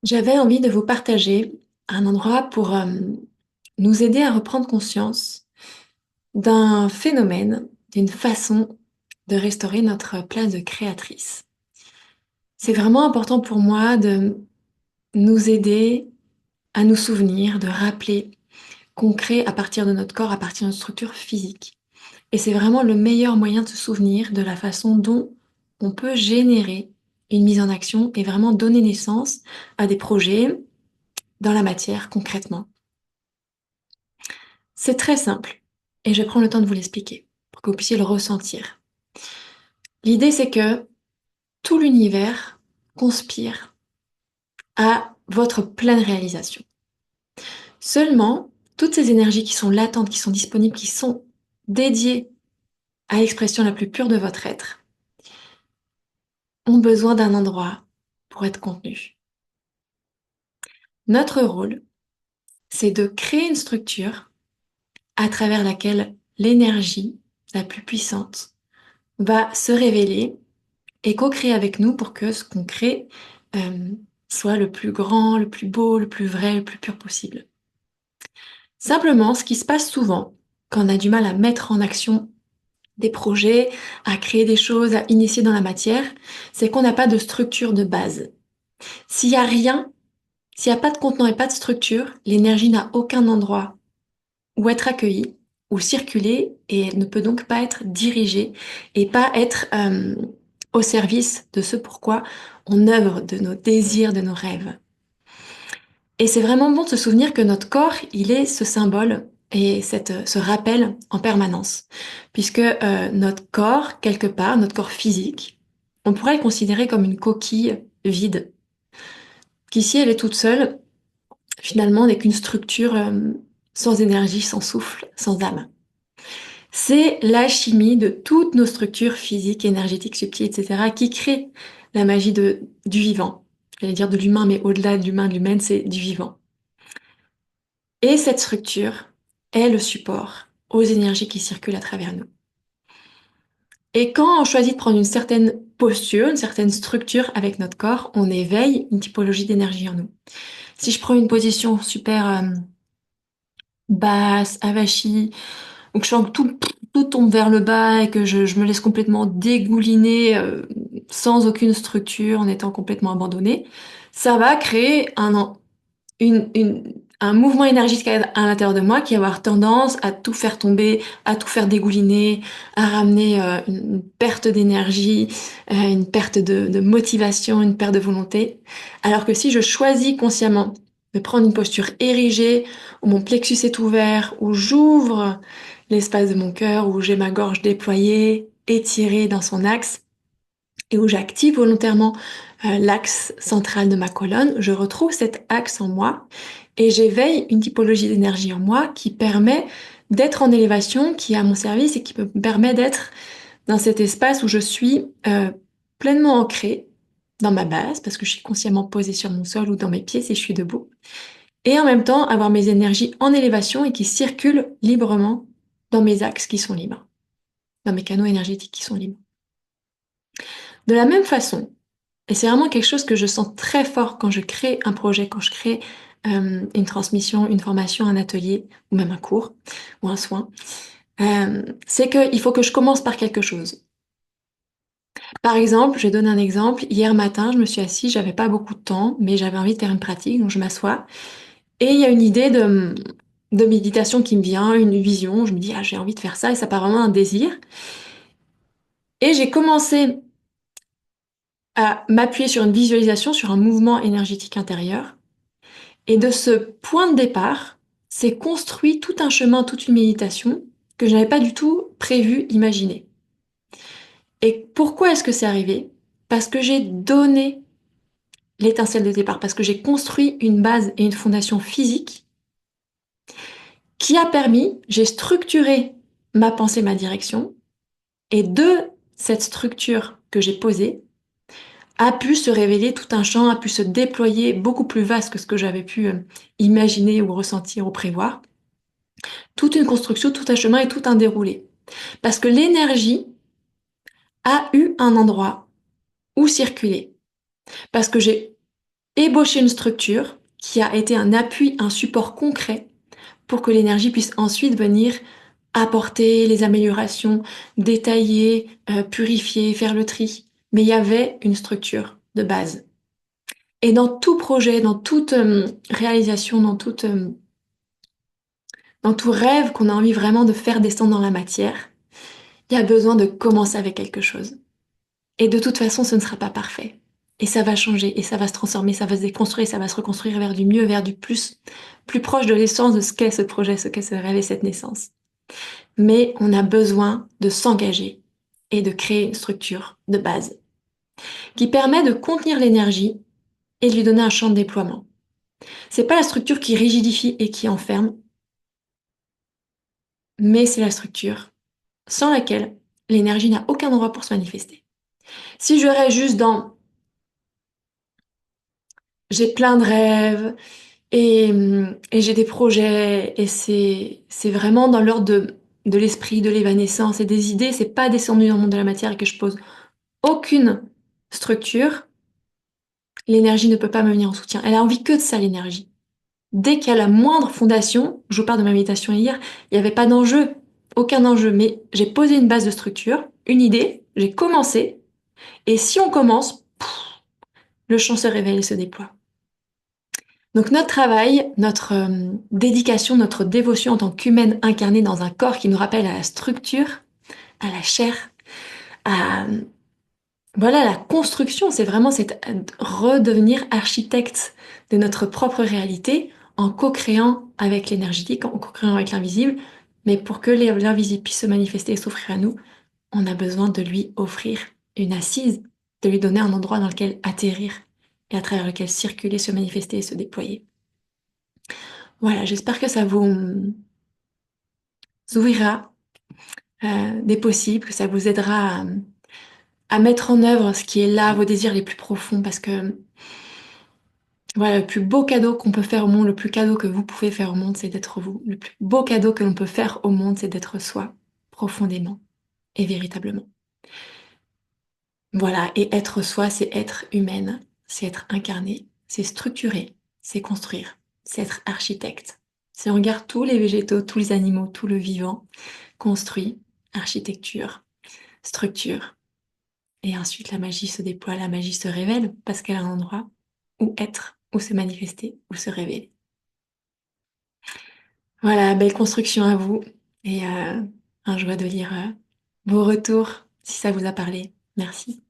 J'avais envie de vous partager un endroit pour nous aider à reprendre conscience d'un phénomène, d'une façon de restaurer notre place de créatrice. C'est vraiment important pour moi de nous aider à nous souvenir, de rappeler qu'on crée à partir de notre corps, à partir de notre structure physique. Et c'est vraiment le meilleur moyen de se souvenir de la façon dont on peut générer une mise en action et vraiment donner naissance à des projets dans la matière concrètement. C'est très simple et je vais prendre le temps de vous l'expliquer pour que vous puissiez le ressentir. L'idée, c'est que tout l'univers conspire à votre pleine réalisation. Seulement, toutes ces énergies qui sont latentes, qui sont disponibles, qui sont dédiées à l'expression la plus pure de votre être, ont besoin d'un endroit pour être contenues. Notre rôle, c'est de créer une structure à travers laquelle l'énergie la plus puissante va se révéler et co-créer avec nous pour que ce qu'on crée euh, soit le plus grand, le plus beau, le plus vrai, le plus pur possible. Simplement, ce qui se passe souvent quand on a du mal à mettre en action des projets, à créer des choses, à initier dans la matière, c'est qu'on n'a pas de structure de base. S'il n'y a rien, s'il n'y a pas de contenant et pas de structure, l'énergie n'a aucun endroit où être accueillie, ou circuler, et ne peut donc pas être dirigée et pas être au service de ce pourquoi on œuvre, de nos désirs, de nos rêves. Et c'est vraiment bon de se souvenir que notre corps, il est ce symbole et ce rappel en permanence. Puisque notre corps, quelque part, notre corps physique, on pourrait le considérer comme une coquille vide, qui si elle est toute seule, finalement n'est qu'une structure sans énergie, sans souffle, sans âme. C'est l'alchimie de toutes nos structures physiques, énergétiques, subtiles, etc., qui crée la magie du vivant. J'allais dire de l'humain, mais au-delà de l'humain, de l'humaine, c'est du vivant. Et cette structure est le support aux énergies qui circulent à travers nous. Et quand on choisit de prendre une certaine posture, une certaine structure avec notre corps, on éveille une typologie d'énergie en nous. Si je prends une position super basse, avachie, donc je sens que tout tombe vers le bas et que je me laisse complètement dégouliner sans aucune structure, en étant complètement abandonnée, ça va créer un mouvement énergétique à l'intérieur de moi qui va avoir tendance à tout faire tomber, à tout faire dégouliner, à ramener une perte d'énergie, une perte de motivation, une perte de volonté. Alors que si je choisis consciemment de prendre une posture érigée, où mon plexus est ouvert, où j'ouvre l'espace de mon cœur, où j'ai ma gorge déployée, étirée dans son axe, et où j'active volontairement l'axe central de ma colonne, je retrouve cet axe en moi et j'éveille une typologie d'énergie en moi qui permet d'être en élévation, qui est à mon service et qui me permet d'être dans cet espace où je suis pleinement ancrée dans ma base, parce que je suis consciemment posée sur mon sol ou dans mes pieds si je suis debout, et en même temps avoir mes énergies en élévation et qui circulent librement dans mes axes qui sont libres, dans mes canaux énergétiques qui sont libres. De la même façon, et c'est vraiment quelque chose que je sens très fort quand je crée un projet, quand je crée une transmission, une formation, un atelier, ou même un cours, ou un soin, c'est qu'il faut que je commence par quelque chose. Par exemple, je vais donner un exemple. Hier matin, je me suis assise, j'avais pas beaucoup de temps, mais j'avais envie de faire une pratique, donc je m'assois. Et il y a une idée de méditation qui me vient, une vision. Je me dis, ah, j'ai envie de faire ça, et ça part vraiment un désir. Et j'ai commencé à m'appuyer sur une visualisation, sur un mouvement énergétique intérieur. Et de ce point de départ, s'est construit tout un chemin, toute une méditation que je n'avais pas du tout prévu, imaginé. Et pourquoi est-ce que c'est arrivé? Parce que j'ai donné l'étincelle de départ, parce que j'ai construit une base et une fondation physique qui a permis, j'ai structuré ma pensée, ma direction, et de cette structure que j'ai posée, a pu se révéler tout un champ, a pu se déployer beaucoup plus vaste que ce que j'avais pu imaginer ou ressentir ou prévoir. Toute une construction, tout un chemin et tout un déroulé. Parce que l'énergie a eu un endroit où circuler. Parce que j'ai ébaucher une structure qui a été un appui, un support concret pour que l'énergie puisse ensuite venir apporter les améliorations, détailler, purifier, faire le tri. Mais il y avait une structure de base. Et dans tout projet, dans toute réalisation, dans tout rêve qu'on a envie vraiment de faire descendre dans la matière, il y a besoin de commencer avec quelque chose. Et de toute façon, ce ne sera pas parfait. Et ça va changer, et ça va se transformer, ça va se déconstruire, ça va se reconstruire vers du mieux, vers du plus proche de l'essence de ce qu'est ce projet, ce qu'est ce rêve et cette naissance. Mais on a besoin de s'engager et de créer une structure de base qui permet de contenir l'énergie et de lui donner un champ de déploiement. C'est pas la structure qui rigidifie et qui enferme, mais c'est la structure sans laquelle l'énergie n'a aucun endroit pour se manifester. Si je reste juste dans j'ai plein de rêves et j'ai des projets et c'est vraiment dans l'ordre de l'esprit, de l'évanescence et des idées, c'est pas descendu dans le monde de la matière et que je pose aucune structure, l'énergie ne peut pas me venir en soutien. Elle a envie que de ça, l'énergie. Dès qu'il y a la moindre fondation, je vous parle de ma méditation hier, il n'y avait pas d'enjeu, aucun enjeu, mais j'ai posé une base de structure, une idée, j'ai commencé, et si on commence, le champ se révèle et se déploie. Donc notre travail, notre dédication, notre dévotion en tant qu'humaine incarnée dans un corps qui nous rappelle à la structure, à la chair, à voilà la construction, c'est vraiment cette redevenir architecte de notre propre réalité en co-créant avec l'énergétique, en co-créant avec l'invisible. Mais pour que l'invisible puisse se manifester et s'offrir à nous, on a besoin de lui offrir une assise, de lui donner un endroit dans lequel atterrir et à travers lequel circuler, se manifester et se déployer. Voilà, j'espère que ça vous ouvrira des possibles, que ça vous aidera à mettre en œuvre ce qui est là, vos désirs les plus profonds, parce que voilà, le plus beau cadeau qu'on peut faire au monde, le plus cadeau que vous pouvez faire au monde, c'est d'être vous. Le plus beau cadeau que l'on peut faire au monde, c'est d'être soi, profondément et véritablement. Voilà, et être soi, c'est être humaine, c'est être incarné, c'est structurer, c'est construire, c'est être architecte. Si on regarde tous les végétaux, tous les animaux, tout le vivant, construit, architecture, structure. Et ensuite, la magie se déploie, la magie se révèle parce qu'elle a un endroit où être, où se manifester, où se révéler. Voilà, belle construction à vous et un joie de lire vos retours si ça vous a parlé. Merci.